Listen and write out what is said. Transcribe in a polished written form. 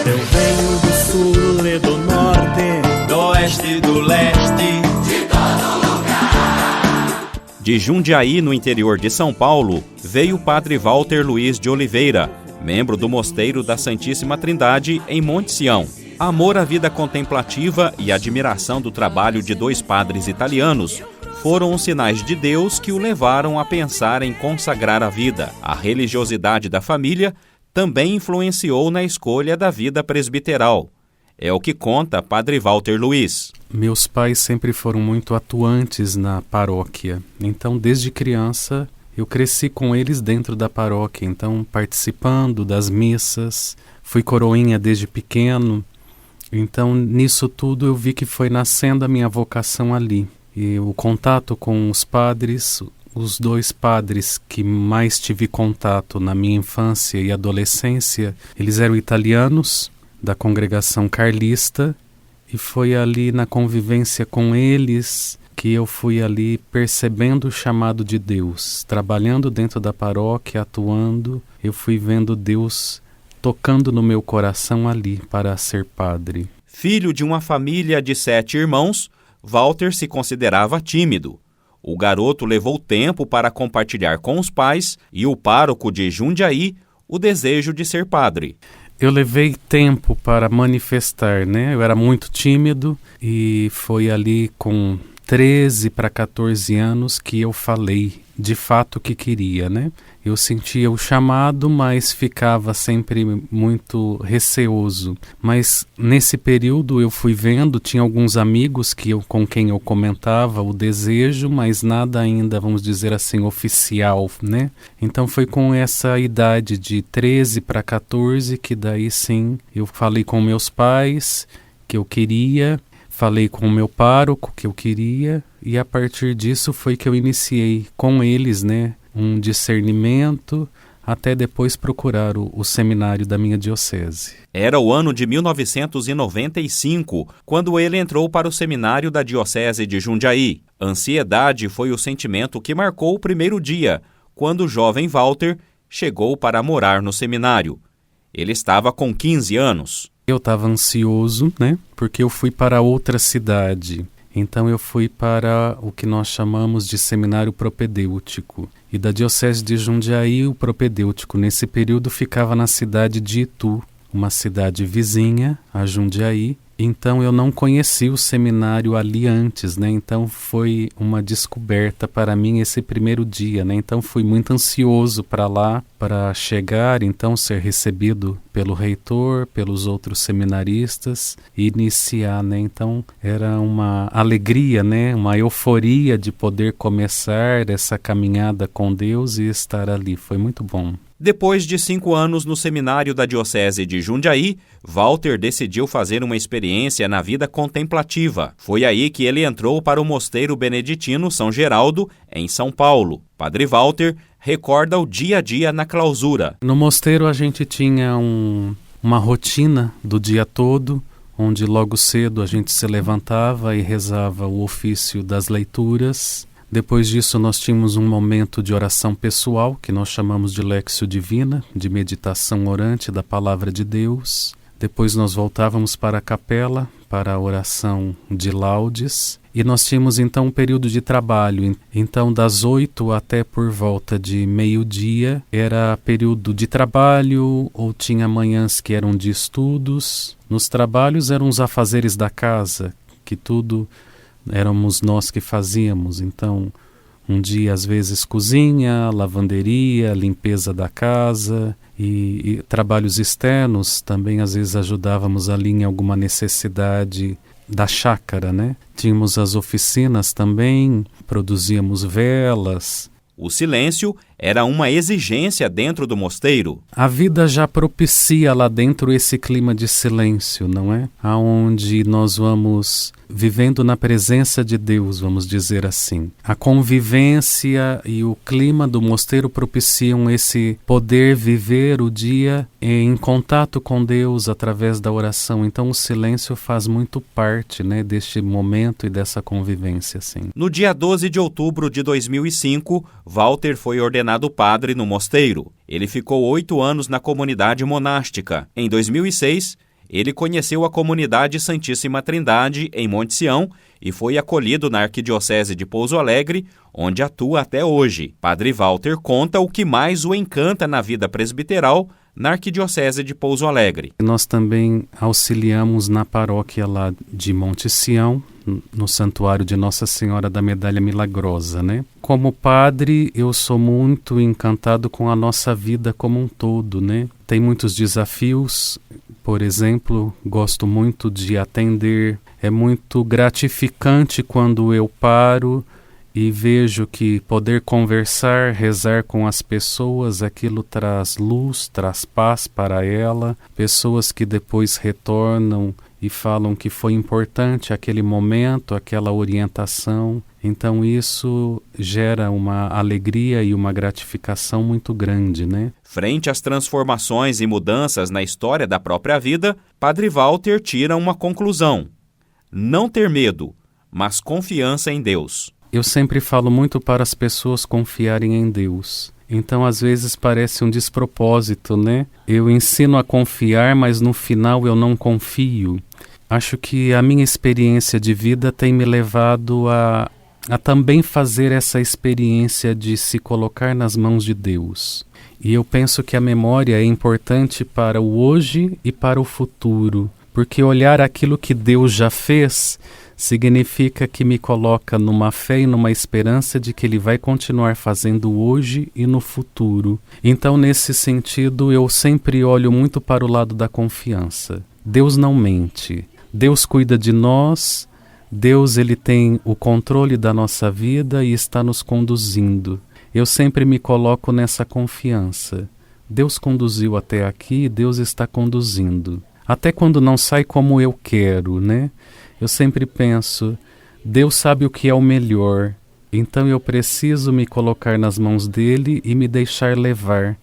Eu venho do sul e do norte, do oeste e do leste, de todo lugar. De Jundiaí, no interior de São Paulo, veio o padre Walter Luiz de Oliveira, membro do Mosteiro da Santíssima Trindade, em Monte Sião. Amor à vida contemplativa e admiração do trabalho de dois padres italianos foram os sinais de Deus que o levaram a pensar em consagrar a vida. A religiosidade da família também influenciou na escolha da vida presbiteral. É o que conta Padre Walter Luiz. Meus pais sempre foram muito atuantes na paróquia. Então, desde criança, eu cresci com eles dentro da paróquia. Então, participando das missas, fui coroinha desde pequeno. Então, nisso tudo, eu vi que foi nascendo a minha vocação ali. E o contato com os padres, os dois padres que mais tive contato na minha infância e adolescência, eles eram italianos, da congregação carlista, e foi ali na convivência com eles que eu fui ali percebendo o chamado de Deus. Trabalhando dentro da paróquia, atuando, eu fui vendo Deus tocando no meu coração ali para ser padre. Filho de uma família de 7 irmãos, Walter se considerava tímido. O garoto levou tempo para compartilhar com os pais e o pároco de Jundiaí o desejo de ser padre. Eu levei tempo para manifestar, né? Eu era muito tímido e foi ali com 13 para 14 anos que eu falei de fato o que queria, né? Eu sentia o chamado, mas ficava sempre muito receoso. Mas nesse período eu fui vendo, tinha alguns amigos com quem eu comentava o desejo, mas nada ainda, vamos dizer assim, oficial, né? Então foi com essa idade de 13 para 14 que daí sim eu falei com meus pais que eu queria, falei com o meu pároco que eu queria, e a partir disso foi que eu iniciei com eles, né, um discernimento, até depois procurar o seminário da minha diocese. Era o ano de 1995, quando ele entrou para o seminário da diocese de Jundiaí. Ansiedade foi o sentimento que marcou o primeiro dia, quando o jovem Walter chegou para morar no seminário. Ele estava com 15 anos. Eu estava ansioso, né, porque eu fui para outra cidade. Então eu fui para o que nós chamamos de seminário propedêutico. E da diocese de Jundiaí, o propedêutico nesse período ficava na cidade de Itu, uma cidade vizinha a Jundiaí. Então eu não conheci o seminário ali antes, né? Então foi uma descoberta para mim esse primeiro dia, né? Então fui muito ansioso para lá, para chegar, então ser recebido pelo reitor, pelos outros seminaristas e iniciar, né? Então era uma alegria, né? Uma euforia de poder começar essa caminhada com Deus e estar ali. Foi muito bom. Depois de 5 anos no seminário da diocese de Jundiaí, Walter decidiu fazer uma experiência na vida contemplativa. Foi aí que ele entrou para o Mosteiro Beneditino São Geraldo, em São Paulo. Padre Walter recorda o dia a dia na clausura. No mosteiro a gente tinha uma rotina do dia todo, onde logo cedo a gente se levantava e rezava o ofício das leituras. Depois disso nós tínhamos um momento de oração pessoal, que nós chamamos de Lectio Divina, de meditação orante da Palavra de Deus. Depois nós voltávamos para a capela, para a oração de laudes. E nós tínhamos então um período de trabalho. Então das 8 até por volta de meio-dia era período de trabalho, ou tinha manhãs que eram de estudos. Nos trabalhos eram os afazeres da casa, que tudo éramos nós que fazíamos. Então, um dia às vezes cozinha, lavanderia, limpeza da casa e trabalhos externos. Também às vezes ajudávamos ali em alguma necessidade da chácara, né? Tínhamos as oficinas também, produzíamos velas. O silêncio era uma exigência dentro do mosteiro. A vida já propicia lá dentro esse clima de silêncio, não é? Aonde nós vamos vivendo na presença de Deus, vamos dizer assim. A convivência e o clima do mosteiro propiciam esse poder viver o dia em contato com Deus através da oração. Então o silêncio faz muito parte, né, deste momento e dessa convivência, assim. No dia 12 de outubro de 2005, Walter foi ordenado padre no mosteiro. Ele ficou 8 anos na comunidade monástica. Em 2006, ele conheceu a comunidade Santíssima Trindade em Monte Sião e foi acolhido na Arquidiocese de Pouso Alegre, onde atua até hoje. Padre Walter conta o que mais o encanta na vida presbiteral na Arquidiocese de Pouso Alegre. Nós também auxiliamos na paróquia lá de Monte Sião, no Santuário de Nossa Senhora da Medalha Milagrosa, né? Como padre, eu sou muito encantado com a nossa vida como um todo, né? Tem muitos desafios, por exemplo, gosto muito de atender. É muito gratificante quando eu paro e vejo que poder conversar, rezar com as pessoas, aquilo traz luz, traz paz para ela. Pessoas que depois retornam e falam que foi importante aquele momento, aquela orientação. Então isso gera uma alegria e uma gratificação muito grande, né? Frente às transformações e mudanças na história da própria vida, Padre Walter tira uma conclusão: não ter medo, mas confiança em Deus. Eu sempre falo muito para as pessoas confiarem em Deus. Então, às vezes, parece um despropósito, né? Eu ensino a confiar, mas no final eu não confio. Acho que a minha experiência de vida tem me levado a também fazer essa experiência de se colocar nas mãos de Deus. E eu penso que a memória é importante para o hoje e para o futuro, porque olhar aquilo que Deus já fez significa que me coloca numa fé e numa esperança de que Ele vai continuar fazendo hoje e no futuro. Então, nesse sentido, eu sempre olho muito para o lado da confiança. Deus não mente. Deus cuida de nós. Deus, Ele tem o controle da nossa vida e está nos conduzindo. Eu sempre me coloco nessa confiança. Deus conduziu até aqui, Deus está conduzindo. Até quando não sai como eu quero, né? Eu sempre penso, Deus sabe o que é o melhor, então eu preciso me colocar nas mãos dele e me deixar levar.